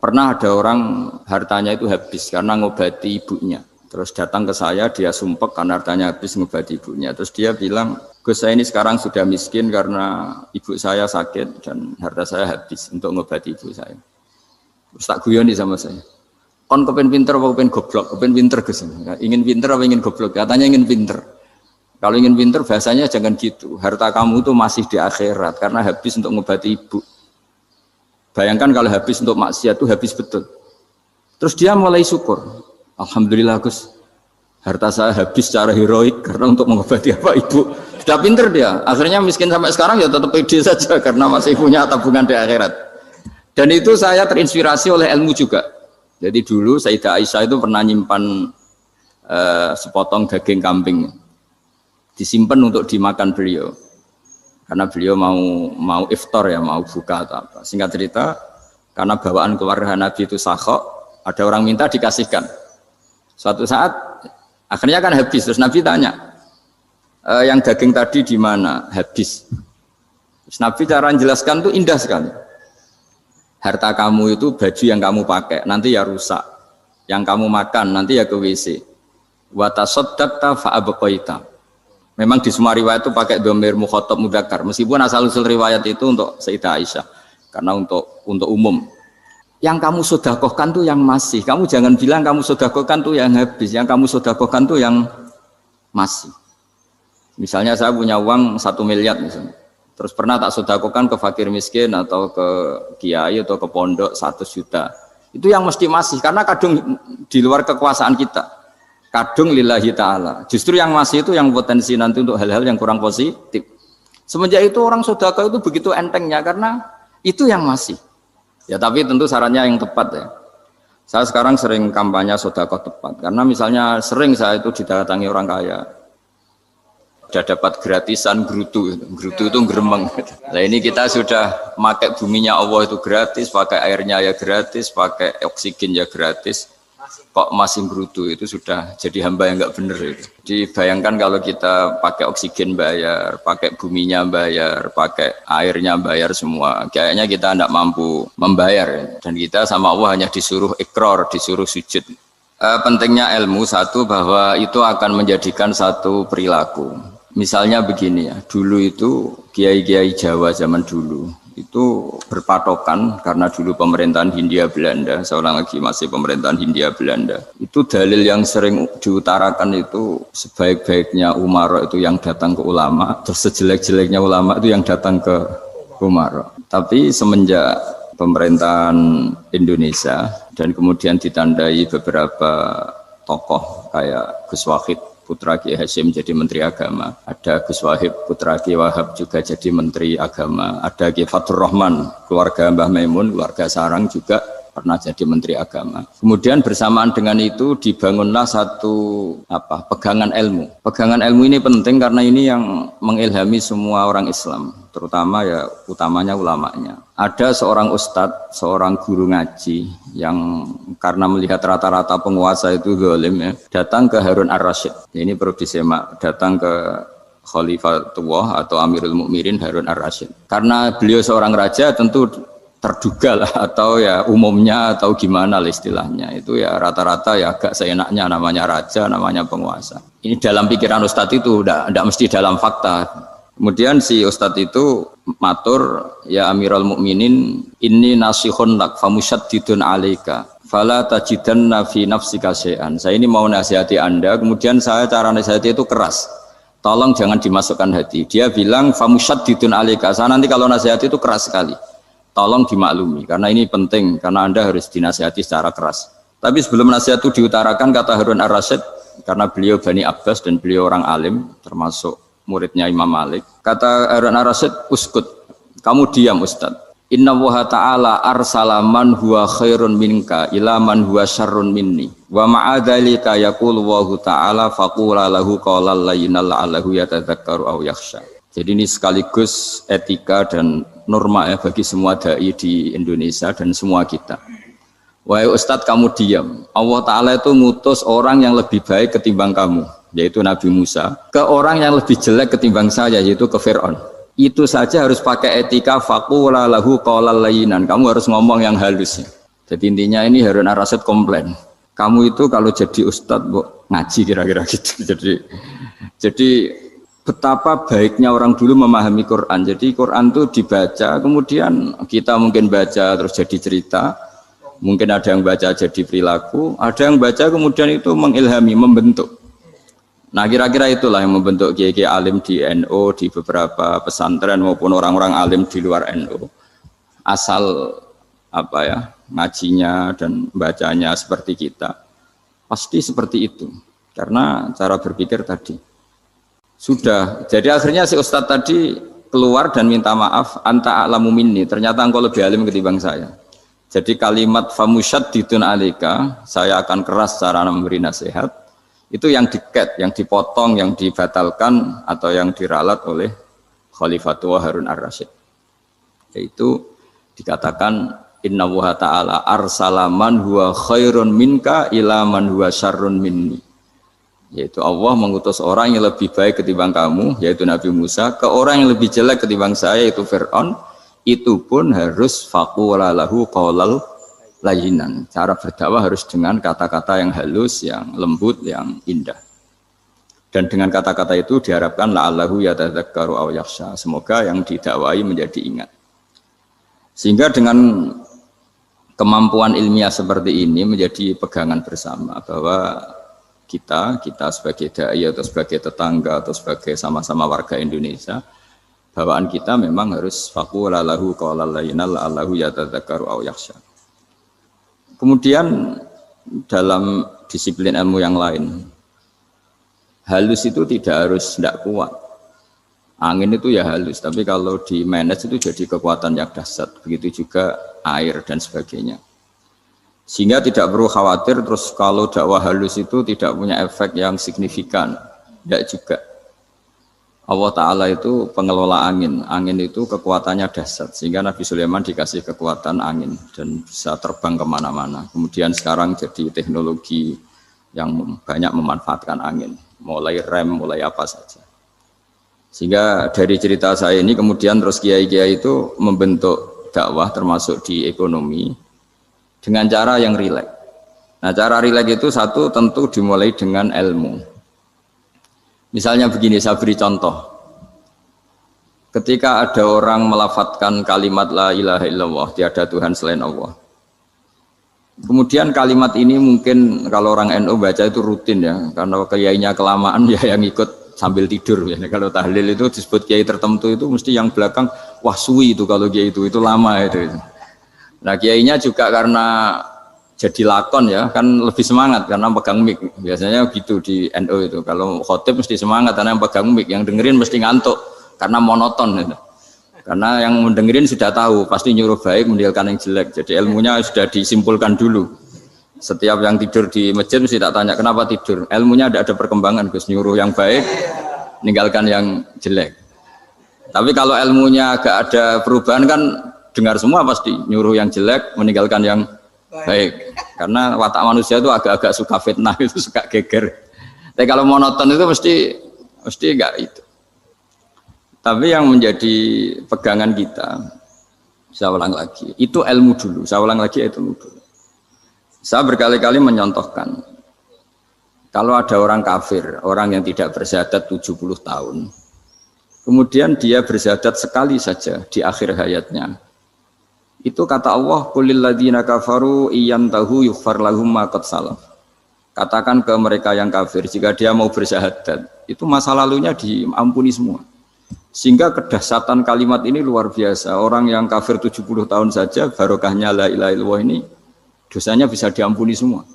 Pernah ada orang hartanya itu habis karena ngobati ibunya. Terus datang ke saya, dia sumpek karena hartanya habis ngobati ibunya. Terus dia bilang, Gus saya ini sekarang sudah miskin karena ibu saya sakit dan harta saya habis untuk ngobati ibu saya. Terus tak guyoni sama saya. Kon kepen pinter apa kepen goblok? Kepen pinter Gus. Ingin pinter apa ingin goblok? Katanya ingin pinter. Kalau ingin pinter bahasanya jangan gitu. Harta kamu itu masih di akhirat karena habis untuk ngobati ibu. Bayangkan kalau habis untuk maksiat itu habis betul. Terus dia mulai syukur. Alhamdulillah Gus, harta saya habis secara heroik karena untuk mengobati apa ibu. Sudah pinter dia. Akhirnya miskin sampai sekarang ya tetap pede saja karena masih punya tabungan di akhirat. Dan itu saya terinspirasi oleh ilmu juga. Jadi dulu Sayyidah Aisyah itu pernah nyimpan sepotong daging kambing, disimpan untuk dimakan beliau. Karena beliau mau iftar ya, mau buka atau apa. Singkat cerita, karena bawaan keluarga Nabi itu sakhok, ada orang minta dikasihkan. Suatu saat akhirnya kan habis, terus Nabi tanya, yang daging tadi di mana? Habis. Terus Nabi cara menjelaskan itu indah sekali. Harta kamu itu baju yang kamu pakai, nanti ya rusak. Yang kamu makan nanti ya ke WC. Wa tasaddaqta fa abqaita. Memang di semua riwayat itu pakai dhamir mukhatab mudzakkar. Meskipun asal-usul riwayat itu untuk Sayyidah Aisyah, karena untuk umum. Yang kamu sedekahkan tuh yang masih. Kamu jangan bilang kamu sedekahkan tuh yang habis. Yang kamu sedekahkan tuh yang masih. Misalnya saya punya uang 1 miliar misalnya. Terus pernah tak sedekahkan ke fakir miskin atau ke kiai atau ke pondok 100 juta. Itu yang mesti masih. Karena kadung di luar kekuasaan kita. Kadung lillahi ta'ala. Justru yang masih itu yang potensi nanti untuk hal-hal yang kurang positif. Semenjak itu orang sedekah itu begitu entengnya. Karena itu yang masih. Ya tapi tentu sarannya yang tepat ya. Saya sekarang sering kampanye sedekah tepat karena misalnya sering saya itu didatangi orang kaya, sudah dapat gratisan gerutu itu geremeng. Nah ini kita sudah pakai buminya Allah itu gratis, pakai airnya ya gratis, pakai oksigen ya gratis. Kok masih gerutu itu sudah jadi hamba yang nggak bener itu. Dibayangkan kalau kita pakai oksigen bayar, pakai buminya bayar, pakai airnya bayar semua, kayaknya kita tidak mampu membayar ya. Dan kita sama Allah hanya disuruh ikrar, disuruh sujud. Pentingnya ilmu satu bahwa itu akan menjadikan satu perilaku. Misalnya begini ya, dulu itu kiai-kiai Jawa zaman dulu itu berpatokan karena dulu pemerintahan Hindia Belanda, seorang lagi masih pemerintahan Hindia Belanda. Itu dalil yang sering diutarakan itu sebaik-baiknya umara itu yang datang ke ulama, terus sejelek-jeleknya ulama itu yang datang ke umara. Tapi semenjak pemerintahan Indonesia dan kemudian ditandai beberapa tokoh kayak Gus Wahid putra Kiai Hasyim jadi Menteri Agama, ada Gus Wahib putra Kiai Wahab juga jadi Menteri Agama, ada Kiai Fathur Rahman keluarga Mbah Maimun, keluarga Sarang juga pernah jadi Menteri Agama. Kemudian bersamaan dengan itu dibangunlah satu pegangan ilmu. Pegangan ilmu ini penting karena ini yang mengilhami semua orang Islam, terutama ya utamanya ulamanya. Ada seorang ustadz, seorang guru ngaji yang karena melihat rata-rata penguasa itu zalim ya, datang ke Harun Ar-Rasyid. Ini perlu disemak, datang ke Khalifatullah atau Amirul Mukminin Harun Ar-Rasyid. Karena beliau seorang raja tentu terduga lah atau ya umumnya atau gimana lah istilahnya. Itu ya rata-rata ya agak seenaknya namanya raja, namanya penguasa. Ini dalam pikiran ustadz itu tidak mesti dalam fakta. Kemudian si ustadz itu matur, ya Amirul Mukminin, inni nasihun lak famusyaddidun alaika fala tajidanna fi nafsika syai'an. Saya ini mau nasihati Anda, kemudian saya cara nasihati itu keras. Tolong jangan dimasukkan hati. Dia bilang famusyaddidun alaika. Saya nanti kalau nasihati itu keras sekali. Tolong dimaklumi karena ini penting karena Anda harus dinasihati secara keras. Tapi sebelum nasihat itu diutarakan kata Harun Ar-Rasyid, karena beliau Bani Abbas dan beliau orang alim termasuk muridnya Imam Malik. Kata Harun Ar-Rasyid, uskut, kamu diam Ustaz. Inna Allaha ta'ala arsala man huwa khairun minka ila man huwa syarrun minni. Wa ma'adhalika yaqulu Allahu ta'ala faqula lahu qawlan layyinan la'allahu yatadzakkaru aw yakhsha. Jadi ini sekaligus etika dan norma ya bagi semua dai di Indonesia dan semua kita. Wahai Ustadz kamu diam. Allah Ta'ala itu ngutus orang yang lebih baik ketimbang kamu, yaitu Nabi Musa, ke orang yang lebih jelek ketimbang saya, yaitu ke Fir'aun. Itu saja harus pakai etika faqula lahu qawlan layyinan. Kamu harus ngomong yang halus ya. Jadi intinya ini Harun Ar-Rasyid komplain. Kamu itu kalau jadi ustadz ngaji kira-kira gitu. Jadi betapa baiknya orang dulu memahami Quran. Jadi Quran itu dibaca, kemudian kita mungkin baca terus jadi cerita, mungkin ada yang baca jadi perilaku, ada yang baca kemudian itu mengilhami, membentuk. Nah kira-kira itulah yang membentuk kiai-kiai alim di NU, di beberapa pesantren maupun orang-orang alim di luar NU. Asal apa ya, ngajinya dan bacanya seperti kita, pasti seperti itu. Karena cara berpikir tadi. Sudah, jadi akhirnya si Ustadz tadi keluar dan minta maaf, anta a'lamu minni, ternyata engkau lebih alim ketimbang saya. Jadi kalimat famusyaddidun alika, saya akan keras cara memberi nasihat, itu yang diket, yang dipotong, yang dibatalkan atau yang diralat oleh Khalifatul Harun Ar-Rasyid. Yaitu dikatakan inna wa ta'ala arsala man huwa khairun minka ila man huwa syarrun minni. Yaitu Allah mengutus orang yang lebih baik ketimbang kamu, yaitu Nabi Musa, ke orang yang lebih jelek ketimbang saya, yaitu Fir'aun. Itu pun harus faqula lahu qaulal layyinan. Cara berdakwah harus dengan kata-kata yang halus, yang lembut, yang indah. Dan dengan kata-kata itu diharapkan la'allahu yatadzakkaru aw yakhsha. Semoga yang didakwai menjadi ingat. Sehingga dengan kemampuan ilmiah seperti ini menjadi pegangan bersama bahwa kita sebagai dai atau sebagai tetangga atau sebagai sama-sama warga Indonesia, bawaan kita memang harus faqula lahu qaulal layyinan la'allahu yatadzakkaru aw yakhsha. Kemudian dalam disiplin ilmu yang lain, halus itu tidak kuat. Angin itu ya halus, tapi kalau di manage itu jadi kekuatan yang dahsyat. Begitu juga air dan sebagainya. Sehingga tidak perlu khawatir terus kalau dakwah halus itu tidak punya efek yang signifikan. Tidak juga. Allah Ta'ala itu pengelola angin. Angin itu kekuatannya dahsyat. Sehingga Nabi Sulaiman dikasih kekuatan angin dan bisa terbang kemana-mana. Kemudian sekarang jadi teknologi yang banyak memanfaatkan angin. Mulai rem, mulai apa saja. Sehingga dari cerita saya ini kemudian terus kiai-kiai itu membentuk dakwah termasuk di ekonomi dengan cara yang rileks. Nah cara rileks itu satu tentu dimulai dengan ilmu. Misalnya begini, saya beri contoh. Ketika ada orang melafadzkan kalimat la ilaha illallah, tiada Tuhan selain Allah. Kemudian kalimat ini mungkin kalau orang NU baca itu rutin ya, karena kiainya kelamaan ya yang ikut sambil tidur. Ya. Kalau tahlil itu disebut kiai tertentu itu mesti yang belakang, wah suwi itu kalau kiai itu lama itu. Nah kiainya juga karena jadi lakon ya kan lebih semangat karena pegang mic. Biasanya gitu di NU itu. Kalau khotib mesti semangat karena yang pegang mic, yang dengerin mesti ngantuk karena monoton gitu. Karena yang mendengerin sudah tahu pasti nyuruh baik meninggalkan yang jelek. Jadi ilmunya sudah disimpulkan dulu. Setiap yang tidur di masjid mesti tak tanya kenapa tidur. Ilmunya ada perkembangan Gus, nyuruh yang baik meninggalkan yang jelek. Tapi kalau ilmunya agak ada perubahan kan dengar semua pasti nyuruh yang jelek meninggalkan yang baik. Karena watak manusia itu agak-agak suka fitnah, itu suka geger. Tapi kalau monoton itu mesti enggak itu. Tapi yang menjadi pegangan kita, saya ulang lagi, itu ilmu dulu. Saya ulang lagi itu ilmu dulu. Saya berkali-kali menyontohkan, kalau ada orang kafir, orang yang tidak bersyahadat 70 tahun, kemudian dia bersyahadat sekali saja di akhir hayatnya. Itu kata Allah, qulil ladzina kafaru iyantahu yughfar lahum ma qad salaf. Katakan ke mereka yang kafir, jika dia mau bersyahadat, itu masa lalunya diampuni semua. Sehingga kedahsyatan kalimat ini luar biasa. Orang yang kafir 70 tahun saja, barokahnya la ilaha illallah ini, dosanya bisa diampuni semua.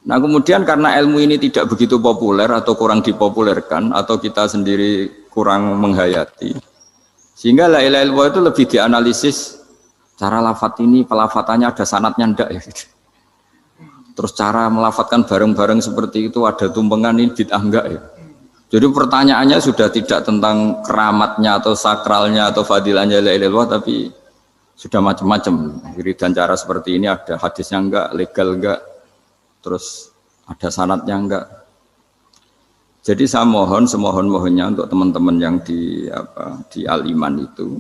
Nah kemudian karena ilmu ini tidak begitu populer atau kurang dipopulerkan, atau kita sendiri kurang menghayati, sehingga la ilaha illallah itu lebih dianalisis, cara lafadz ini, pelafatannya ada sanadnya enggak ya gitu. Terus cara melafatkan bareng-bareng seperti itu ada tumpengan ini bid'ah enggak ya. Jadi pertanyaannya sudah tidak tentang keramatnya atau sakralnya atau fadilahnya la ilaha illallah, tapi sudah macam-macam. Wiridan cara seperti ini ada hadisnya enggak, legal enggak, terus ada sanadnya enggak. Jadi saya mohon semohon-mohonnya untuk teman-teman yang di Al-Iman itu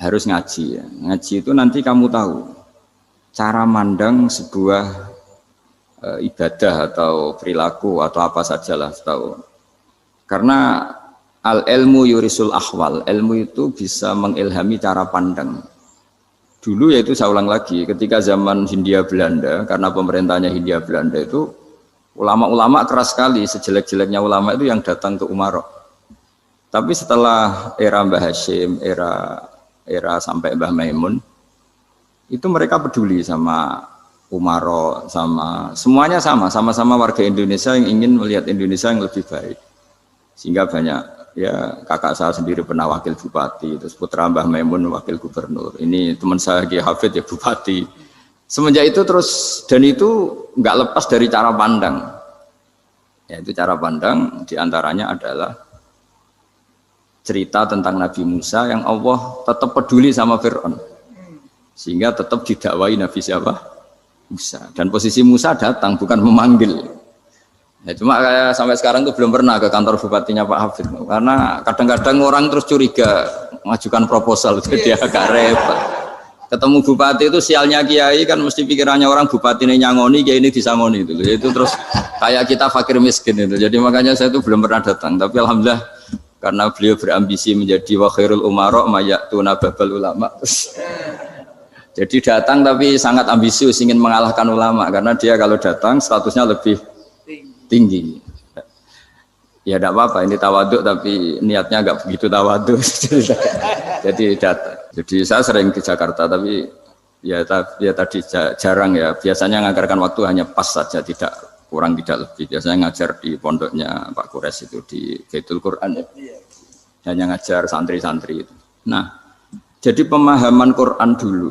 harus ngaji ya. Ngaji itu nanti kamu tahu cara mandang sebuah ibadah atau perilaku atau apa sajalah tahu. Karena al ilmu yurisul ahwal, ilmu itu bisa mengilhami cara pandang. Dulu yaitu saya ulang lagi, ketika zaman Hindia Belanda, karena pemerintahnya Hindia Belanda itu ulama-ulama keras sekali, sejelek-jeleknya ulama itu yang datang ke Umarok. Tapi setelah era Mbah Hashim, era sampai Mbah Maimun, itu mereka peduli sama Umarok, sama semuanya sama-sama warga Indonesia yang ingin melihat Indonesia yang lebih baik. Sehingga banyak, ya kakak saya sendiri pernah wakil bupati, terus putra Mbah Maimun wakil gubernur. Ini teman saya Ki Hafid ya bupati. Semenjak itu terus, dan itu nggak lepas dari cara pandang. Yaitu cara pandang diantaranya adalah cerita tentang Nabi Musa yang Allah tetap peduli sama Fir'aun. Sehingga tetap didakwai Nabi siapa? Musa. Dan posisi Musa datang, bukan memanggil. Ya, cuma kayak sampai sekarang tuh belum pernah ke kantor bupatinya Pak Hafid, karena kadang-kadang orang terus curiga mengajukan proposal, jadi agak repot. Ketemu bupati itu sialnya kiai kan mesti pikirannya orang bupati ini nyangoni, kiai ini disangoni itu. Itu terus kayak kita fakir miskin itu. Jadi makanya saya itu belum pernah datang. Tapi alhamdulillah karena beliau berambisi menjadi wa khairul umara mayatuna babal ulama. Jadi datang tapi sangat ambisius ingin mengalahkan ulama karena dia kalau datang statusnya lebih tinggi. Ya tidak apa-apa, ini tawaduk tapi niatnya agak begitu tawaduk. Jadi saya sering ke Jakarta tapi ya tadi jarang ya. Biasanya nganggarkan waktu hanya pas saja, tidak kurang tidak lebih. Biasanya ngajar di pondoknya Pak Kures itu di Baitul Quran ya. Hanya ngajar santri-santri itu. Nah, jadi pemahaman Quran dulu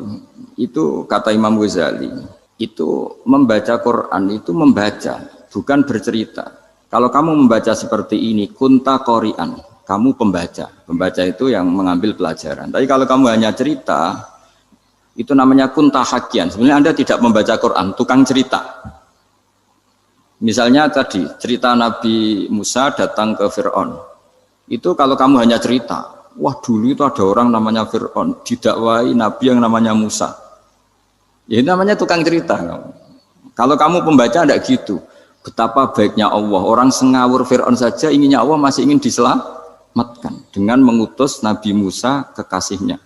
itu kata Imam Ghazali itu membaca Quran itu membaca, bukan bercerita. Kalau kamu membaca seperti ini, kunta qori'an, kamu pembaca. Pembaca itu yang mengambil pelajaran. Tapi kalau kamu hanya cerita, itu namanya kunta hakian. Sebenarnya Anda tidak membaca Quran, tukang cerita. Misalnya tadi, cerita Nabi Musa datang ke Fir'aun. Itu kalau kamu hanya cerita, wah dulu itu ada orang namanya Fir'aun, didakwai Nabi yang namanya Musa. Ya namanya tukang cerita. Kalau kamu pembaca tidak gitu. Betapa baiknya Allah, orang sengawur Fir'aun saja inginnya Allah masih ingin diselamatkan dengan mengutus Nabi Musa kekasihnya.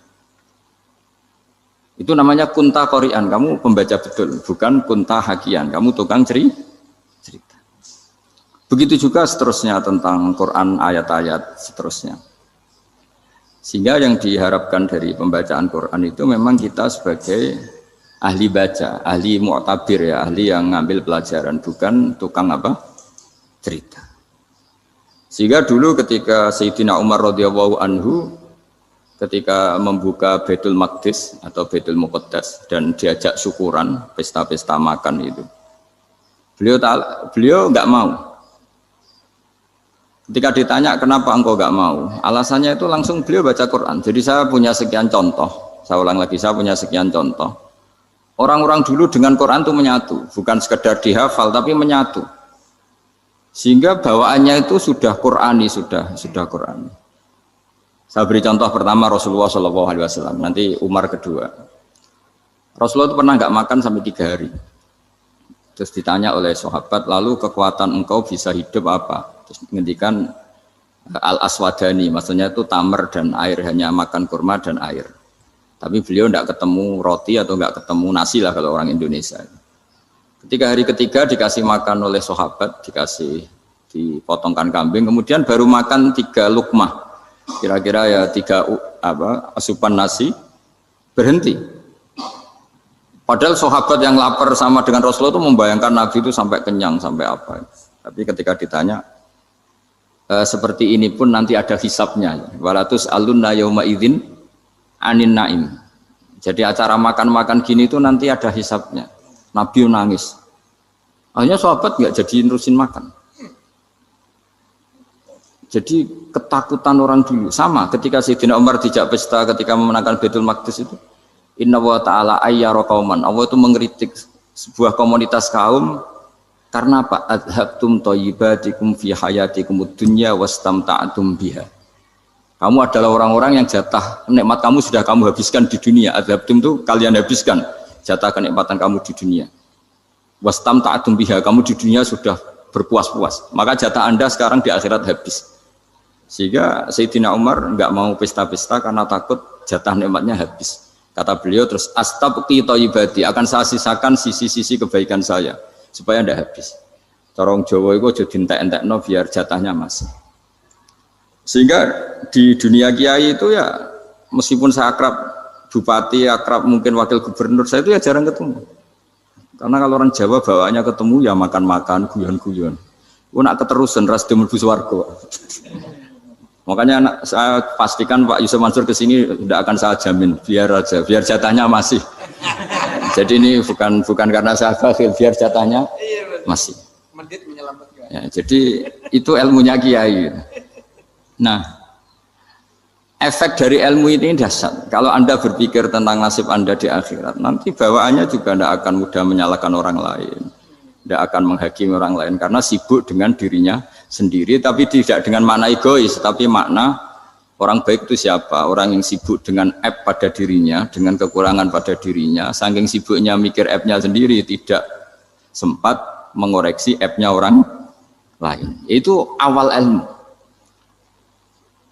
Itu namanya kunta qori'an, kamu pembaca betul, bukan kunta hakian, kamu tukang cerita. Begitu juga seterusnya tentang Quran ayat-ayat seterusnya. Sehingga yang diharapkan dari pembacaan Quran itu memang kita sebagai ahli baca, ahli mu'tabir ya, ahli yang ngambil pelajaran, bukan tukang apa? Cerita. Sehingga dulu ketika Sayyidina Umar radhiyallahu anhu ketika membuka Baitul Maqdis atau Baitul Muqaddas dan diajak syukuran, pesta-pesta makan itu. Beliau enggak mau. Ketika ditanya kenapa engkau enggak mau? Alasannya itu langsung beliau baca Quran. Jadi saya punya sekian contoh. Saya ulang lagi, saya punya sekian contoh. Orang-orang dulu dengan Quran itu menyatu, bukan sekedar dihafal tapi menyatu. Sehingga bawaannya itu sudah Qurani, sudah Qurani. Saya beri contoh pertama Rasulullah SAW, nanti Umar kedua. Rasulullah itu pernah nggak makan sampai 3 hari. Terus ditanya oleh sahabat, lalu kekuatan engkau bisa hidup apa? Terus menghentikan al-aswadani, maksudnya itu tamar dan air, hanya makan kurma dan air. Tapi beliau tidak ketemu roti atau nggak ketemu nasi lah kalau orang Indonesia. Ketika hari ketiga dikasih makan oleh sahabat, dipotongkan kambing, kemudian baru makan 3 lukmah, kira-kira ya 3 asupan nasi, berhenti. Padahal sahabat yang lapar sama dengan Rasulullah itu membayangkan Nabi itu sampai kenyang, sampai apa. Tapi ketika ditanya, seperti ini pun nanti ada hisabnya. Walatus alunna yauma idzin anin naim. Jadi acara makan-makan gini itu nanti ada hisabnya. Nabi nangis. Akhirnya sahabat nggak jadi nerusin makan. Jadi ketakutan orang dulu sama ketika Sayyidina Umar dijak pesta ketika memenangkan Baitul Maqdis itu. Inna wa ta'ala ayyara qauman. Allah itu mengkritik sebuah komunitas kaum karena apa? Adhabtum thayyibatikum fi hayatikum ad-dunya wastamta'tum biha. Kamu adalah orang-orang yang jatah nikmat kamu sudah kamu habiskan di dunia. Adhabtum itu kalian habiskan jatah kenikmatan kamu di dunia. Wastam ta'adum biha, kamu di dunia sudah berpuas-puas. Maka jatah Anda sekarang di akhirat habis. Sehingga Sayyidina Umar enggak mau pesta-pesta karena takut jatah nikmatnya habis. Kata beliau terus astabqi thayyibati, akan saya sisakan sisi-sisi kebaikan saya supaya tidak habis. Corong Jawa itu aja dientek-entekno biar jatahnya masih. Sehingga di dunia kiai itu ya meskipun saya akrab bupati, akrab mungkin wakil gubernur, saya itu ya jarang ketemu. Karena kalau orang Jawa bawaannya ketemu ya makan-makan, guyon-guyon. Nak keterusan ras mlebu swarga. Makanya saya pastikan Pak Yusuf Mansur kesini tidak akan saya jamin, biar aja, biar jatahnya masih. Jadi ini bukan karena saya bakhil, biar jatahnya masih. Ya, jadi itu ilmunya kiai. Nah, efek dari ilmu ini dahsyat. Kalau Anda berpikir tentang nasib Anda di akhirat, nanti bawaannya juga tidak akan mudah menyalahkan orang lain, tidak akan menghakimi orang lain karena sibuk dengan dirinya sendiri, tapi tidak dengan makna egois, tapi makna orang baik itu siapa? Orang yang sibuk dengan aib pada dirinya, dengan kekurangan pada dirinya, saking sibuknya mikir aibnya sendiri, tidak sempat mengoreksi aibnya orang lain. Itu awal ilmu.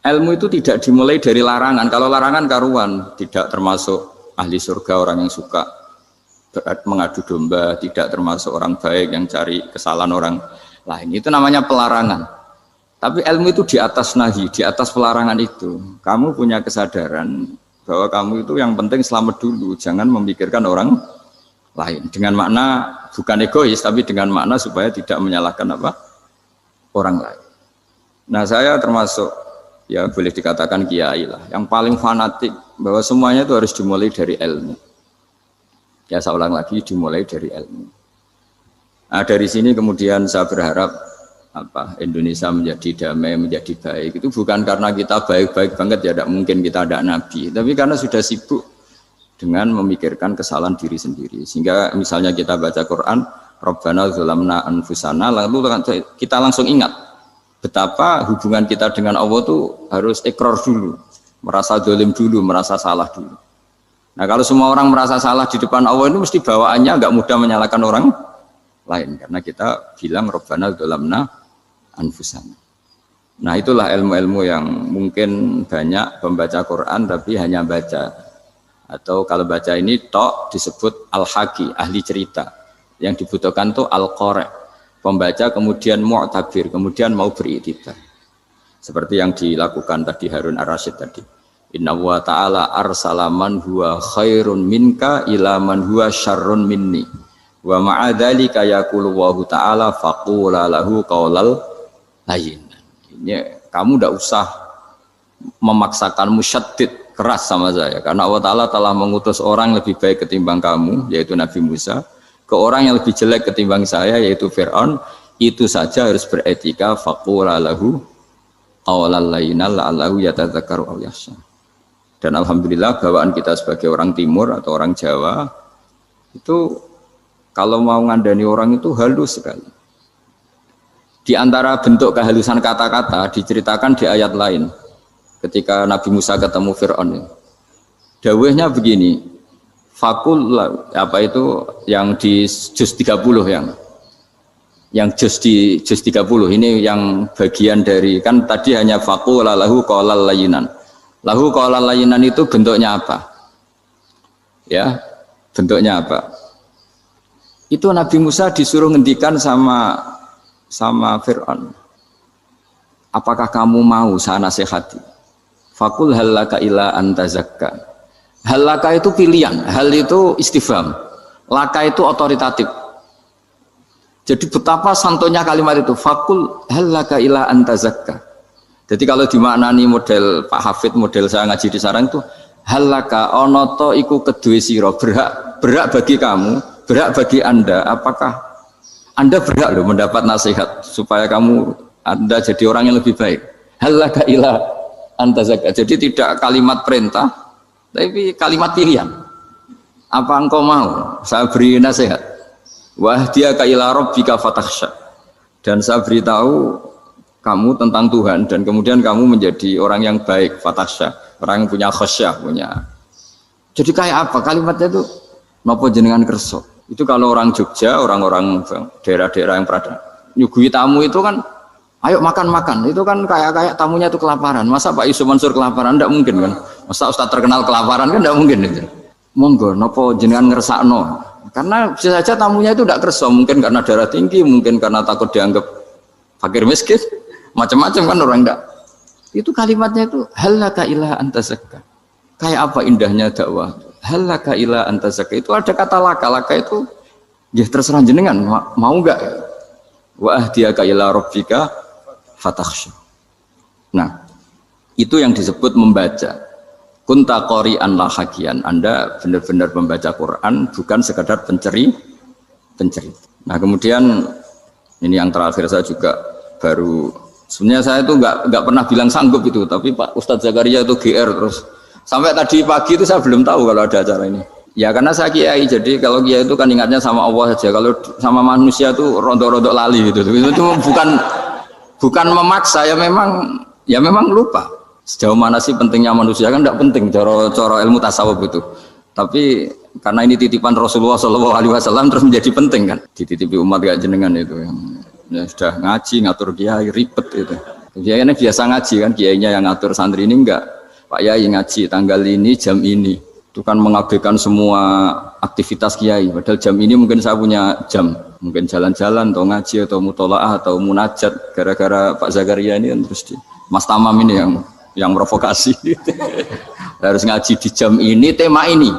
Ilmu itu tidak dimulai dari larangan. Kalau larangan karuan, tidak termasuk ahli surga, orang yang suka mengadu domba, tidak termasuk orang baik yang cari kesalahan orang lain. Itu namanya pelarangan. Tapi ilmu itu di atas nahi, di atas pelarangan itu. Kamu punya kesadaran bahwa kamu itu yang penting selamat dulu, jangan memikirkan orang lain. Dengan makna bukan egois, tapi dengan makna supaya tidak menyalahkan orang lain. Nah, saya termasuk ya boleh dikatakan kiai lah, yang paling fanatik bahwa semuanya itu harus dimulai dari ilmu. Ya saya ulang lagi, dimulai dari ilmu. Nah, dari sini kemudian saya berharap Indonesia menjadi damai, menjadi baik. Itu bukan karena kita baik-baik banget, ya tidak mungkin kita ada nabi, tapi karena sudah sibuk dengan memikirkan kesalahan diri sendiri. Sehingga misalnya kita baca Quran, Rabbana dzalamna anfusana, lalu kita langsung ingat betapa hubungan kita dengan Allah itu harus ikrar dulu, merasa zalim dulu, merasa salah dulu. Nah, kalau semua orang merasa salah di depan Allah itu mesti bawaannya enggak mudah menyalahkan orang lain, karena kita bilang Rabbana dzalamna anfusana. Nah, itulah ilmu-ilmu yang mungkin banyak pembaca Quran tapi hanya baca, atau kalau baca ini tok disebut al-haqi, ahli cerita. Yang dibutuhkan tuh al-qari', pembaca kemudian mu'tabir, kemudian mau beriktibar. Seperti yang dilakukan tadi Harun Ar-Rasyid tadi. Inna wa ta'ala arsala man huwa khairun minka ila man huwa syarrun minni. Wa ma'adzalika yaqulu wa ta'ala faqula lahu qaulal layyin. Ini kamu tidak usah memaksakan musyaddid keras sama saya, karena Allah Ta'ala telah mengutus orang lebih baik ketimbang kamu, yaitu Nabi Musa, ke orang yang lebih jelek ketimbang saya, yaitu Fir'aun. Itu saja harus beretika, faqula lahu qaulal layyinan la'allahu yatadzakkaru aw yakhsha. Dan alhamdulillah bawaan kita sebagai orang timur atau orang Jawa itu kalau mau ngandani orang itu halus sekali. Di antara bentuk kehalusan kata-kata diceritakan di ayat lain. Ketika Nabi Musa ketemu Fir'aun, dawuhnya begini, fakul apa itu yang di juz 30 yang juz di juz 30 ini yang bagian dari, kan tadi hanya fakul lahu qaulal layyinan. Lahu qaulal layyinan itu bentuknya apa? Ya, bentuknya apa? Itu Nabi Musa disuruh ngendikan sama Fir'aun. Apakah kamu mau saya nasihati? Fakul halaka ila antazakka. Halaka itu pilihan, hal itu istifham, laka itu otoritatif. Jadi betapa santonya kalimat itu. Fakul halaka ila antazakka. Jadi kalau dimaknani model Pak Hafid, model saya ngaji di sarang itu, halaka onoto iku kedue sira, berhak bagi kamu, berhak bagi Anda, apakah Anda berhak loh mendapat nasihat supaya Anda jadi orang yang lebih baik. Halaka ila antazakka. Jadi tidak kalimat perintah, tapi kalimat pilihan. Apa engkau mau saya beri nasihat? Wahdiyaka ila rabbika fatakhsha. Dan saya beritahu kamu tentang Tuhan, dan kemudian kamu menjadi orang yang baik, fatakhsha, orang yang punya khasyah, punya. Jadi kayak apa kalimatnya itu? Napa jenengan kersa? Itu kalau orang Jogja, orang-orang daerah-daerah yang berada nyugui tamu itu kan, ayo makan-makan. Itu kan kayak tamunya itu kelaparan. Masa Pak Yusuf Mansur kelaparan? Tidak mungkin kan? Masa Ustadz terkenal kelaparan kan? Tidak mungkin itu. Monggo, napa jenengan ngersakno? Karena bisa saja tamunya itu tidak kersa, mungkin karena darah tinggi, mungkin karena takut dianggap fakir miskin, macam-macam kan orang tidak. Itu kalimatnya itu halaka ila anta zakka. Kayak apa indahnya dakwah. Halaka ila anta zakka. Itu ada kata laka itu ya terserah jenengan mau enggak. Wa ahdiyaka ila rabbika fatakhsha. Nah, itu yang disebut membaca. Kunta qari'an la hakian. Anda benar-benar membaca Quran, bukan sekadar penceri. Nah, kemudian ini yang terakhir saya juga baru, sebenarnya saya itu enggak pernah bilang sanggup itu, tapi Pak Ustadz Zakaria itu GR terus. Sampai tadi pagi itu saya belum tahu kalau ada acara ini. Ya karena saya kiai, jadi kalau kiai itu kan ingatnya sama Allah saja. Kalau sama manusia itu rontok-rontok lali gitu. Itu bukan memaksa, ya memang lupa. Sejauh mana sih pentingnya manusia kan tidak penting cara ilmu tasawuf itu. Tapi karena ini titipan Rasulullah SAW terus menjadi penting kan. Dititipi umat gak jenengan itu yang ya sudah ngaji ngatur kiai ribet itu. Kiai ini biasa ngaji kan, kiainya yang ngatur, santri ini enggak. Pak Yai ngaji tanggal ini jam ini itu kan mengabaikan semua aktivitas kiai, padahal jam ini mungkin saya punya jam, mungkin jalan-jalan atau ngaji atau mutolaah atau munajat, gara-gara Pak Zakaria ini kan terus Mas Tamam ini yang provokasi harus ngaji di jam ini, tema ini.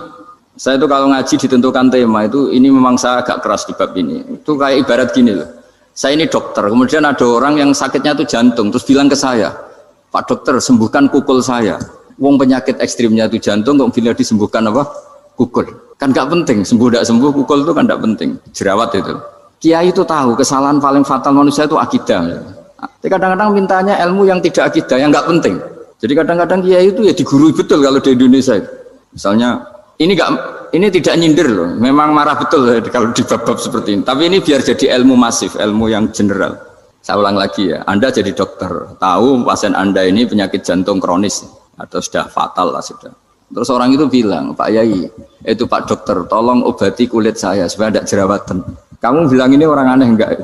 Saya itu kalau ngaji ditentukan tema itu, ini memang saya agak keras di bab ini. Itu kayak ibarat gini loh, saya ini dokter, kemudian ada orang yang sakitnya itu jantung, terus bilang ke saya, Pak dokter sembuhkan kukul saya. Wong penyakit ekstrimnya itu jantung, kok bila disembuhkan apa? Kukul. Kan gak penting, sembuh tidak sembuh, kukul itu kan gak penting. Jerawat itu. Kiai itu tahu kesalahan paling fatal manusia itu akidah. Tapi kadang-kadang mintanya ilmu yang tidak akidah, yang gak penting. Jadi kadang-kadang kiai itu ya digurui betul kalau di Indonesia itu. Misalnya ini tidak nyindir loh, memang marah betul kalau di bab-bab seperti ini. Tapi ini biar jadi ilmu masif, ilmu yang general. Saya ulang lagi ya, Anda jadi dokter, tahu pasien Anda ini penyakit jantung kronis atau sudah fatal lah sudah. Terus orang itu bilang, Pak Yai, itu Pak dokter, tolong obati kulit saya supaya tidak jerawatan. Kamu bilang ini orang aneh enggak?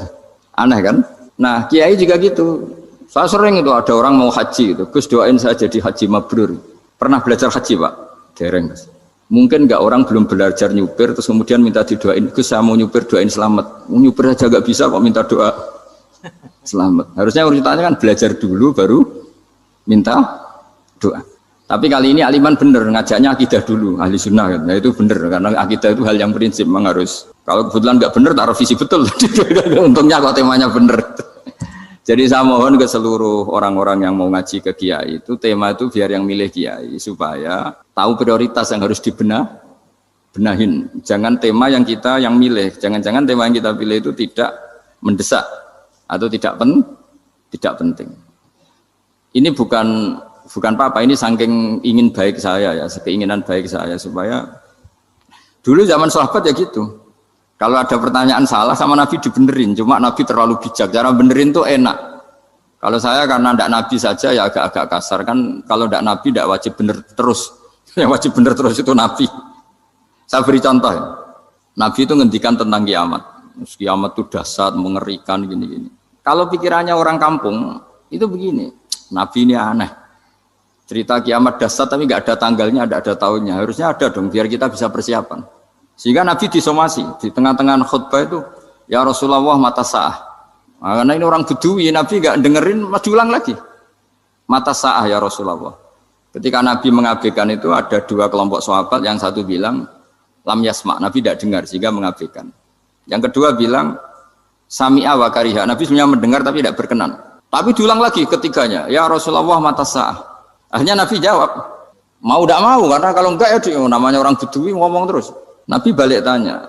Aneh kan? Nah, kiai juga gitu. Saya sering itu ada orang mau haji gitu, Gus doain saya jadi haji mabrur. Pernah belajar haji Pak? Dereng. Mungkin enggak orang belum belajar nyupir, terus kemudian minta didoain, Gus saya mau nyupir, doain selamat. Nyupir aja enggak bisa kok minta doa selamat. Harusnya urutannya kan belajar dulu baru minta doa. Tapi kali ini aliman bener ngajaknya akidah dulu, ahli sunnah kan. Nah itu bener karena akidah itu hal yang prinsip, memang harus. Kalau kebetulan nggak bener taruh visi betul. Untungnya kalau temanya bener. Jadi saya mohon ke seluruh orang-orang yang mau ngaji ke kiai itu, tema itu biar yang milih kiai supaya tahu prioritas yang harus benahin. Jangan tema yang kita yang milih, jangan-jangan tema yang kita pilih itu tidak mendesak atau tidak penting. Ini bukan apa-apa, ini saking ingin baik saya ya, keinginan baik saya supaya dulu zaman sahabat ya gitu. Kalau ada pertanyaan salah sama Nabi dibenerin, cuma Nabi terlalu bijak, cara benerin tuh enak. Kalau saya karena tidak Nabi saja ya agak-agak kasar kan, kalau tidak Nabi tidak wajib bener terus. Yang wajib bener terus itu Nabi. Saya beri contoh ya. Nabi itu ngendikan tentang kiamat. Kiamat itu dahsyat, mengerikan gini-gini. Kalau pikirannya orang kampung itu begini, Nabi ini aneh. Cerita kiamat dahsyat tapi nggak ada tanggalnya, ada tahunnya. Harusnya ada dong biar kita bisa persiapan. Sehingga Nabi disomasi di tengah-tengah khutbah itu, ya Rasulullah mata sa'ah. Nah, karena ini orang Bedui, Nabi nggak dengerin, masih ulang lagi. Mata sa'ah ya Rasulullah. Ketika Nabi mengabaikan itu ada dua kelompok sahabat, yang satu bilang lam yasma, Nabi tidak dengar sehingga mengabaikan. Yang kedua bilang sami'a wa kariha, Nabi sebenarnya mendengar tapi tidak berkenan. Tapi diulang lagi ketiganya, ya Rasulullah mata sa'ah. Akhirnya Nabi jawab, mau tidak mau, karena kalau enggak ya namanya orang Bedui ngomong terus. Nabi balik tanya,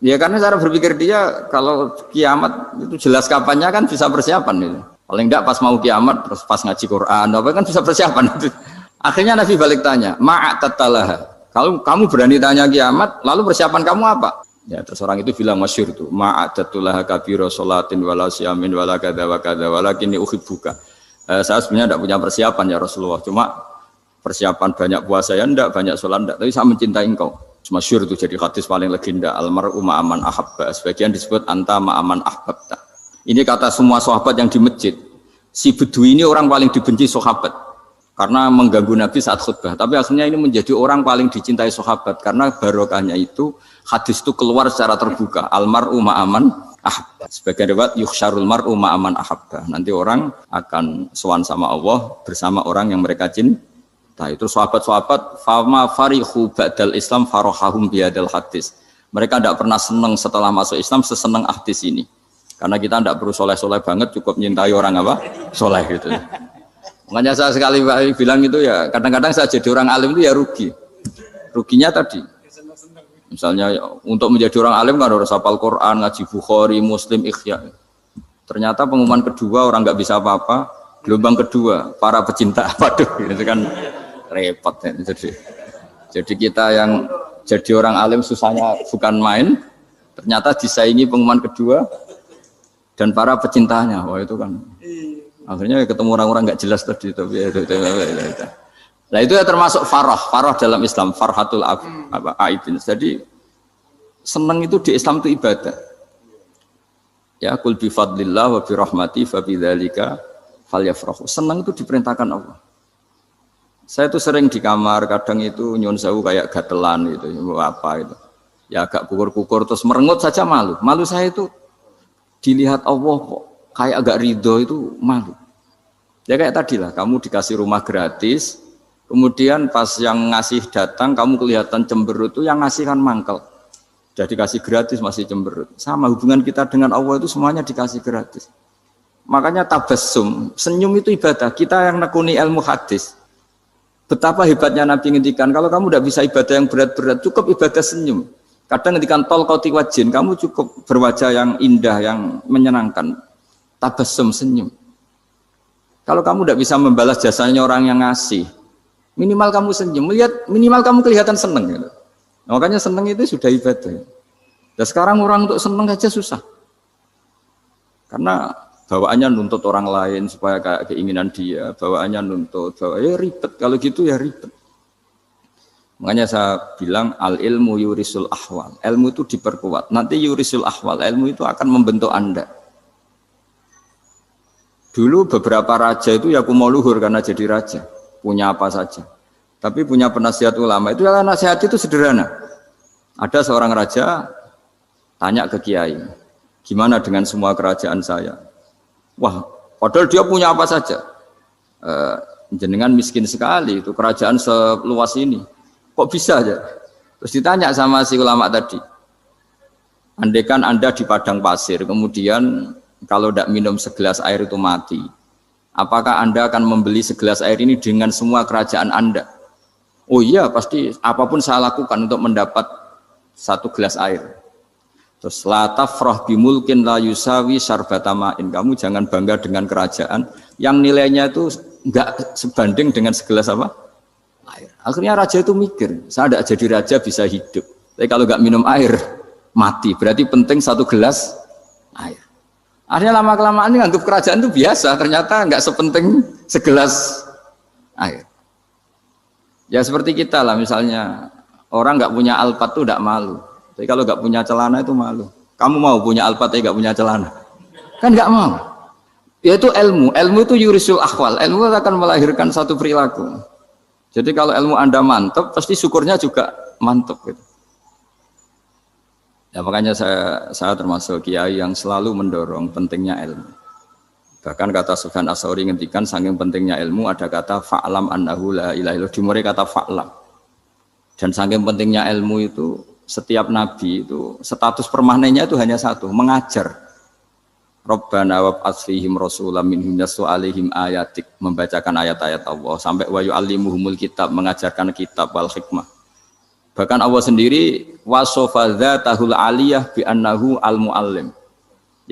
ya karena cara berpikir dia kalau kiamat itu jelas kapannya kan bisa persiapan itu. Paling enggak pas mau kiamat, terus pas ngaji Quran, apa kan bisa persiapan itu. Akhirnya Nabi balik tanya, ma'atatalaha. Kalau kamu berani tanya kiamat, lalu persiapan kamu apa? Ya terus orang itu bilang masyhur itu, ma'atatulaha kabiro sholatin wala siyamin wala kada wa kada walakinni uhibbuka. Saya sebenarnya tidak punya persiapan ya Rasulullah, cuma persiapan banyak puasa ya enggak, banyak sholat enggak, tapi saya mencintai engkau. Masyhur itu jadi hadis paling legenda, almar'u ma'aman ahabba. Sebagian disebut anta ma'aman ahbabta. Ini kata semua sahabat yang di masjid. Si Bedui ini orang paling dibenci sahabat karena mengganggu Nabi saat khutbah. Tapi akhirnya ini menjadi orang paling dicintai sahabat karena barokahnya itu hadis itu keluar secara terbuka. Almar'u ma'aman ahabba. Sebagian riwayat yukhsyarul mar'u ma'aman ahabba. Nanti orang akan sowan sama Allah bersama orang yang mereka cintai. Nah, itu sahabat-sahabat fama farihu ba'dal Islam farahahum biadal hadis. Mereka tidak pernah senang setelah masuk Islam sesenang hadis ini. Karena kita tidak perlu soleh-soleh banget, cukup nyintai orang apa? Soleh gitu. Makanya saya sekali bilang itu ya, kadang-kadang saya jadi orang alim itu ya rugi. Ruginya tadi. Misalnya untuk menjadi orang alim kan harus hafal Quran, ngaji Bukhari, Muslim, Ikhya. Ternyata pengumuman kedua orang nggak bisa apa-apa. Gelombang kedua para pecinta, waduh, itu kan repot ya. Jadi kita yang jadi orang alim susahnya bukan main, ternyata disaingi pengumuman kedua dan para pecintanya. Wah itu kan akhirnya ketemu orang-orang nggak jelas tadi. Nah itu ya termasuk farah dalam Islam, farhatul aibin. Jadi senang itu di Islam itu ibadah. Ya kul bi fadlillah wa bi rahmati fa bidzalika falyafrahu. Senang itu diperintahkan Allah. Saya tuh sering di kamar, kadang itu nyun sewu kayak gatelan itu, apa itu. Ya agak kukur-kukur terus merengut saja malu. Malu saya itu dilihat Allah kok kayak agak ridho itu malu. Ya kayak tadi lah, kamu dikasih rumah gratis, kemudian pas yang ngasih datang kamu kelihatan cemberut, itu yang ngasih kan mangkel. Jadi dikasih gratis masih cemberut. Sama hubungan kita dengan Allah itu semuanya dikasih gratis. Makanya tabassum, senyum itu ibadah. Kita yang nekuni ilmu hadis. Betapa hebatnya Nabi ngendikan, kalau kamu tidak bisa ibadah yang berat-berat, cukup ibadah senyum. Kadang ngendikan tol qati wajhin, kamu cukup berwajah yang indah, yang menyenangkan. Tabassum, senyum. Kalau kamu tidak bisa membalas jasanya orang yang ngasih, minimal kamu senyum, minimal kamu kelihatan senang. Gitu. Makanya senang itu sudah ibadah. Dan sekarang orang untuk senang saja susah. Karena bawaannya nuntut orang lain supaya kayak keinginan dia, bawaannya nuntut, ya ribet, kalau gitu ya ribet. Makanya saya bilang al ilmu yurisul ahwal, ilmu itu diperkuat, nanti yurisul ahwal, ilmu itu akan membentuk Anda. Dulu beberapa raja itu ya mau luhur karena jadi raja, punya apa saja. Tapi punya penasihat ulama, itu ya nasihat itu sederhana. Ada seorang raja tanya ke kiai, gimana dengan semua kerajaan saya? Wah, padahal dia punya apa saja. Jenengan miskin sekali, itu kerajaan seluas ini. Kok bisa aja? Terus ditanya sama si ulama tadi. Andaikan Anda di padang pasir, kemudian kalau tidak minum segelas air itu mati. Apakah Anda akan membeli segelas air ini dengan semua kerajaan Anda? Oh iya, pasti apapun saya lakukan untuk mendapat satu gelas air. Terus la tafrah bimulkin la yusawi syarbatamain. Kamu jangan bangga dengan kerajaan yang nilainya itu enggak sebanding dengan segelas apa? Air. Akhirnya raja itu mikir, saya tidak jadi raja bisa hidup. Tapi kalau enggak minum air mati. Berarti penting satu gelas air. Akhirnya lama-kelamaan ini anggap kerajaan itu biasa, ternyata enggak sepenting segelas air. Ya seperti kita lah, misalnya orang enggak punya alpat itu enggak malu. Tapi kalau nggak punya celana itu malu. Kamu mau punya alpat tapi nggak punya celana? Kan nggak mau. Yaitu ilmu. Ilmu itu yurisul ahwal. Ilmu akan melahirkan satu perilaku. Jadi kalau ilmu Anda mantap, pasti syukurnya juga mantap. Gitu. Ya makanya saya termasuk kiai yang selalu mendorong pentingnya ilmu. Bahkan kata Sufyan Ats-Tsauri ngendikan saking pentingnya ilmu ada kata fa'lam annahu la ilaha illallah. Dimulai kata fa'lam. Dan saking pentingnya ilmu itu setiap nabi itu status permanennya itu hanya satu, mengajar. Rabbana wab'ats fihim rasulam minhum yatlu 'alaihim ayatik, membacakan ayat-ayat Allah sampai wa yu'allimuhumul kitab, mengajarkan kitab wal hikmah. Bahkan Allah sendiri wasofa dzatahul aliyah bi annahu al-muallim.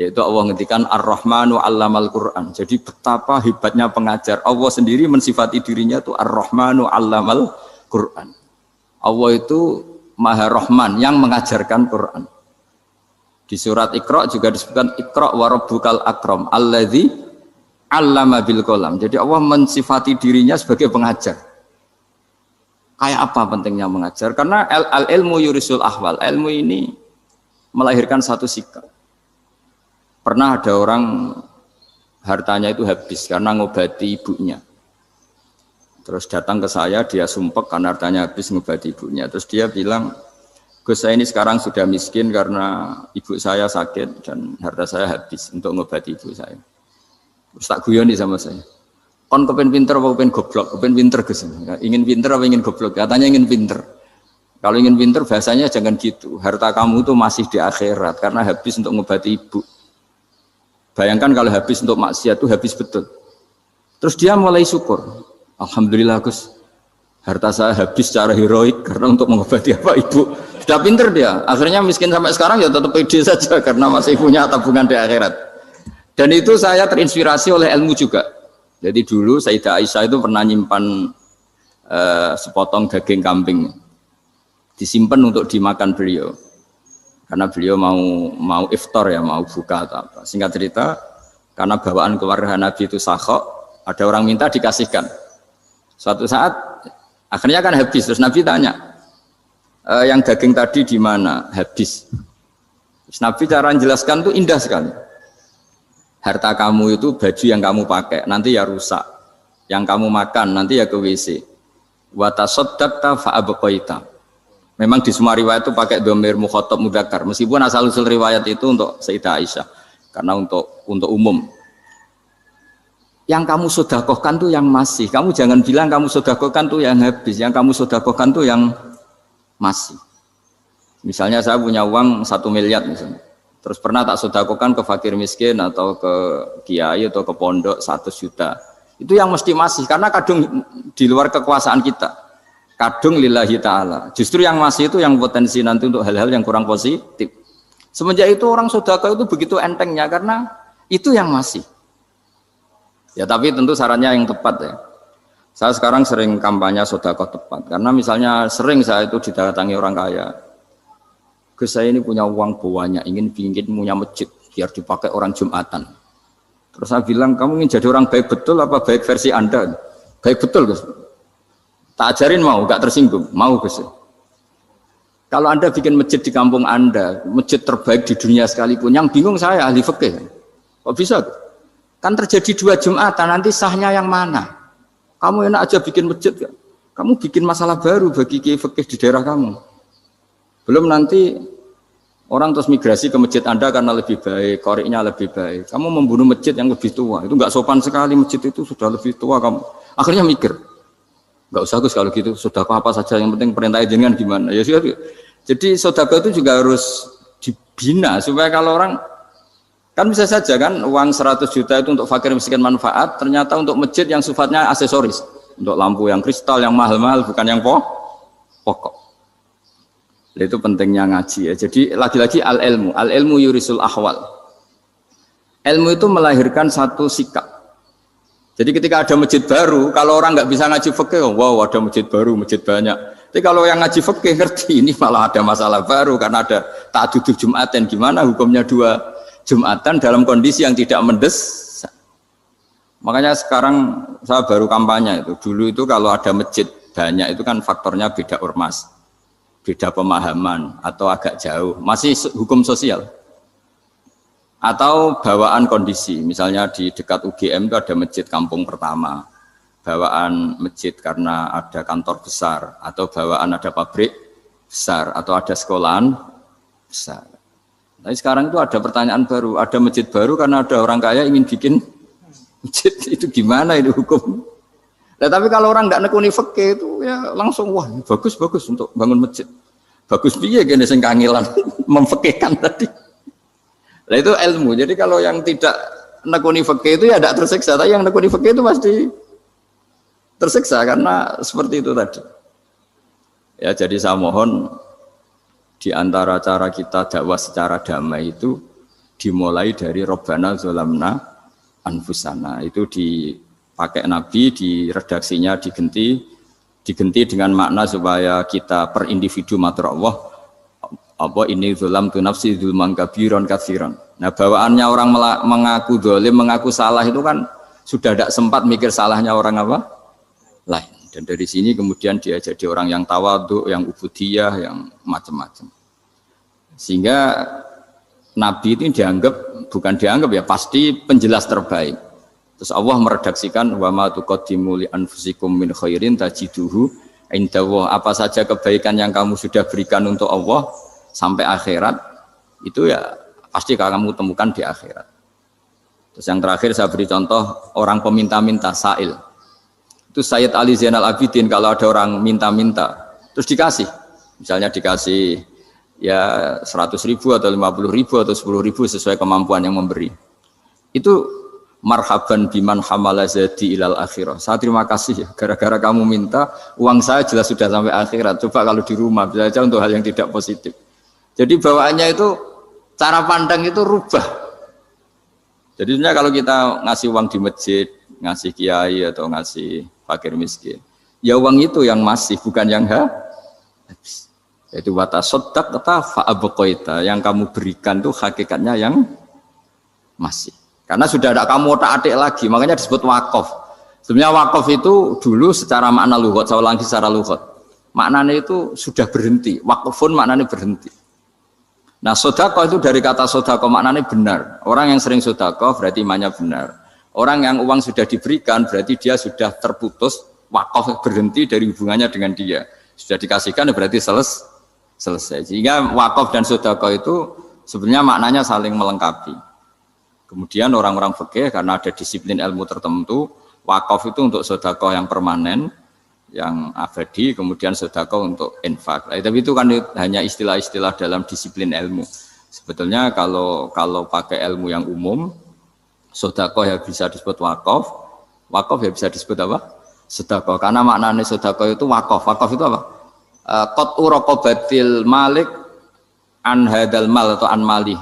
Yaitu Allah ngendikan Ar-Rahmanu 'allamal Qur'an. Jadi betapa hebatnya pengajar. Allah sendiri mensifati dirinya itu Ar-Rahmanu 'allamal Qur'an. Allah itu Maha Rahman yang mengajarkan Quran. Di surat Iqra juga disebutkan Iqra wa rabbukal akram alladzi 'allama bil qalam. Jadi Allah mensifati dirinya sebagai pengajar. Kayak apa pentingnya mengajar? Karena al-ilmu yurisul ahwal. Ilmu ini melahirkan satu sikap. Pernah ada orang hartanya itu habis karena ngobati ibunya. Terus datang ke saya, dia sumpek karena hartanya habis ngobati ibunya. Terus dia bilang, Gus, saya ini sekarang sudah miskin karena ibu saya sakit dan harta saya habis untuk ngobati ibu saya. Terus tak guyoni sama saya. Kon kepen pinter apa kepen goblok? Kepen pinter Gus. Ingin pinter apa ingin goblok? Katanya ingin pinter. Kalau ingin pinter bahasanya jangan gitu. Harta kamu itu masih di akhirat karena habis untuk ngobati ibu. Bayangkan kalau habis untuk maksiat itu habis betul. Terus dia mulai syukur. Alhamdulillah Gus. Harta saya habis secara heroik karena untuk mengobati apa ibu. Sudah pinter dia. Akhirnya miskin sampai sekarang ya tetap pede saja karena masih punya tabungan di akhirat. Dan itu saya terinspirasi oleh ilmu juga. Jadi dulu Sayyidah Aisyah itu pernah nyimpan sepotong daging kambing, disimpan untuk dimakan beliau, karena beliau mau iftar ya, mau buka atau apa. Singkat cerita, karena bawaan keluarga Nabi itu sakhok, ada orang minta dikasihkan. Suatu saat akhirnya kan habis, terus Nabi tanya, yang daging tadi di mana? Habis. Terus Nabi cara menjelaskan itu indah sekali. Harta kamu itu baju yang kamu pakai nanti ya rusak, yang kamu makan nanti ya ke WC. Wa tasaddaqta fa abqaita. Memang di semua riwayat itu pakai dhamir mukhatab mudzakkar, meskipun asal usul riwayat itu untuk Sayyidah Aisyah karena untuk umum. Yang kamu sedekahkan tuh yang masih. Kamu jangan bilang kamu sedekahkan tuh yang habis, yang kamu sedekahkan tuh yang masih. Misalnya saya punya uang 1 miliar misalnya. Terus pernah tak sedekahkan ke fakir miskin atau ke kiai atau ke pondok 100 juta. Itu yang mesti masih, karena kadung di luar kekuasaan kita. Kadung lillahi ta'ala. Justru yang masih itu yang potensi nanti untuk hal-hal yang kurang positif. Semenjak itu orang sedekah itu begitu entengnya karena itu yang masih. Ya tapi tentu sarannya yang tepat ya. Saya sekarang sering kampanye sedekah tepat. Karena misalnya sering saya itu didatangi orang kaya. Gus, saya ini punya uang banyak, ingin punya masjid biar dipakai orang Jumatan. Terus saya bilang, kamu ingin jadi orang baik betul apa baik versi Anda? Baik betul Gus. Tak ajarin mau, gak tersinggung, mau Gus. Kalau Anda bikin masjid di kampung Anda, masjid terbaik di dunia sekalipun, yang bingung saya ahli fikih. Kok bisa? Kan terjadi 2 Jumatan, nanti sahnya yang mana? Kamu enak aja bikin masjid, gak? Kamu bikin masalah baru bagi kiai fikih di daerah kamu. Belum nanti orang terus migrasi ke masjid Anda karena lebih baik, koriknya lebih baik. Kamu membunuh masjid yang lebih tua, itu nggak sopan sekali, masjid itu sudah lebih tua kamu. Akhirnya mikir, nggak usah Gus kalau gitu, sedekah apa saja, yang penting perintah jenengan gimana. Ya sudah. Jadi sedekah itu juga harus dibina supaya kalau orang kan bisa saja kan uang 100 juta itu untuk fakir miskin manfaat, ternyata untuk masjid yang sifatnya aksesoris, untuk lampu yang kristal yang mahal-mahal bukan yang pokok. Itu pentingnya ngaji ya. Jadi lagi-lagi al-ilmu yurisul ahwal. Ilmu itu melahirkan satu sikap. Jadi ketika ada masjid baru, kalau orang nggak bisa ngaji fikih, wow ada masjid baru, masjid banyak. Tapi kalau yang ngaji fikih ngerti ini malah ada masalah baru karena ada ta'addud Jumatan. Gimana hukumnya 2 Jumatan dalam kondisi yang tidak mendesak. Makanya sekarang saya baru kampanye itu. Dulu itu kalau ada masjid banyak itu kan faktornya beda ormas, beda pemahaman atau agak jauh, masih hukum sosial atau bawaan kondisi. Misalnya di dekat UGM itu ada masjid kampung pertama, bawaan masjid karena ada kantor besar atau bawaan ada pabrik besar atau ada sekolahan besar. Tapi sekarang itu ada pertanyaan baru, ada masjid baru karena ada orang kaya ingin bikin masjid, itu gimana itu hukum? Nah, tapi kalau orang nggak nekuni fikih itu ya langsung wah bagus untuk bangun masjid. Bagus piye gene sing kangelan memfikihkan tadi. Nah itu ilmu. Jadi kalau yang tidak nekuni fikih itu ya tidak tersiksa, tapi yang nekuni fikih itu pasti tersiksa karena seperti itu tadi. Ya jadi saya mohon di antara cara kita dakwah secara damai itu dimulai dari Rabbana zalamna anfusana. Itu dipakai Nabi, di redaksinya diganti dengan makna supaya kita per individu matur Allah apa ini zulam tu nafsi zulman kabiron katsiran. Nah bawaannya orang mengaku zalim, mengaku salah itu kan sudah tidak sempat mikir salahnya orang apa lain. Dan dari sini kemudian dia jadi orang yang tawadhu, yang ubudiyah, yang macam-macam. Sehingga Nabi itu bukan dianggap ya, pasti penjelas terbaik. Terus Allah meredaksikan wa ma tuqaddimu li anfusikum min khairin tajiduhu indallah. Apa saja kebaikan yang kamu sudah berikan untuk Allah sampai akhirat itu ya pasti kamu temukan di akhirat. Terus yang terakhir saya beri contoh orang peminta-minta sa'il. Itu Sayyid Ali Zainal Abidin kalau ada orang minta-minta terus dikasih, misalnya dikasih ya 100.000 atau 50.000 atau 10.000 sesuai kemampuan yang memberi, itu marhaban biman hamala zadi ilal akhirah. Saya terima kasih ya, gara-gara kamu minta uang saya jelas sudah sampai akhirat. Coba kalau di rumah bisa saja untuk hal yang tidak positif. Jadi bawaannya itu cara pandang itu rubah. Jadi sebenarnya kalau kita ngasih uang di masjid, ngasih kiai atau ngasih fakir miskin, ya uang itu yang masih, bukan yang habis. Yaitu watasodak kata fa'abqaita, yang kamu berikan tuh hakikatnya yang masih. Karena sudah ada kamu otak-atik lagi, makanya disebut wakaf. Sebenarnya wakaf itu dulu secara makna lughat, saya ulangi secara lughat, maknanya itu sudah berhenti. Wakafun maknanya berhenti. Nah, sedekah itu dari kata sedekah maknanya benar. Orang yang sering sedekah berarti imannya benar. Orang yang uang sudah diberikan berarti dia sudah terputus, wakaf berhenti dari hubungannya dengan dia. Sudah dikasihkan berarti selesai. Sehingga wakaf dan sedekah itu sebenarnya maknanya saling melengkapi. Kemudian orang-orang fikih karena ada disiplin ilmu tertentu, wakaf itu untuk sedekah yang permanen, yang abadi, kemudian sedekah untuk infak. Tapi itu kan hanya istilah-istilah dalam disiplin ilmu. Sebetulnya kalau pakai ilmu yang umum, sedekah ya bisa disebut wakaf, wakaf ya bisa disebut apa? Sedekah. Karena maknanya sedekah itu wakaf. Wakaf itu apa? Qat'u raqabatil malik an hadal mal atau an mali.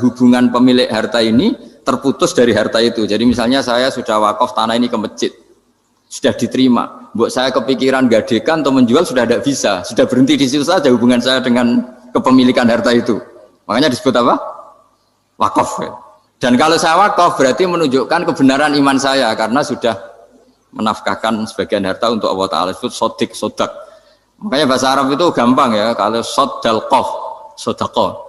Hubungan pemilik harta ini terputus dari harta itu. Jadi misalnya saya sudah wakaf tanah ini ke masjid, sudah diterima. Buat saya kepikiran gadekan atau menjual sudah tidak bisa, sudah berhenti di situ saja hubungan saya dengan kepemilikan harta itu. Makanya disebut apa? Wakaf. Dan kalau saya wakaf berarti menunjukkan kebenaran iman saya karena sudah menafkahkan sebagian harta untuk Allah Ta'ala. Disebut sodak. Makanya bahasa Arab itu gampang ya, kalau sodalqoh, sodaqoh.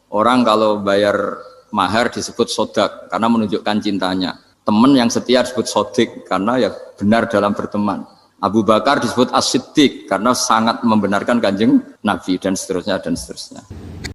Orang kalau bayar mahar disebut sodak karena menunjukkan cintanya. Teman yang setia disebut sodik karena ya benar dalam berteman. Abu Bakar disebut as-siddiq karena sangat membenarkan kanjeng Nabi dan seterusnya dan seterusnya.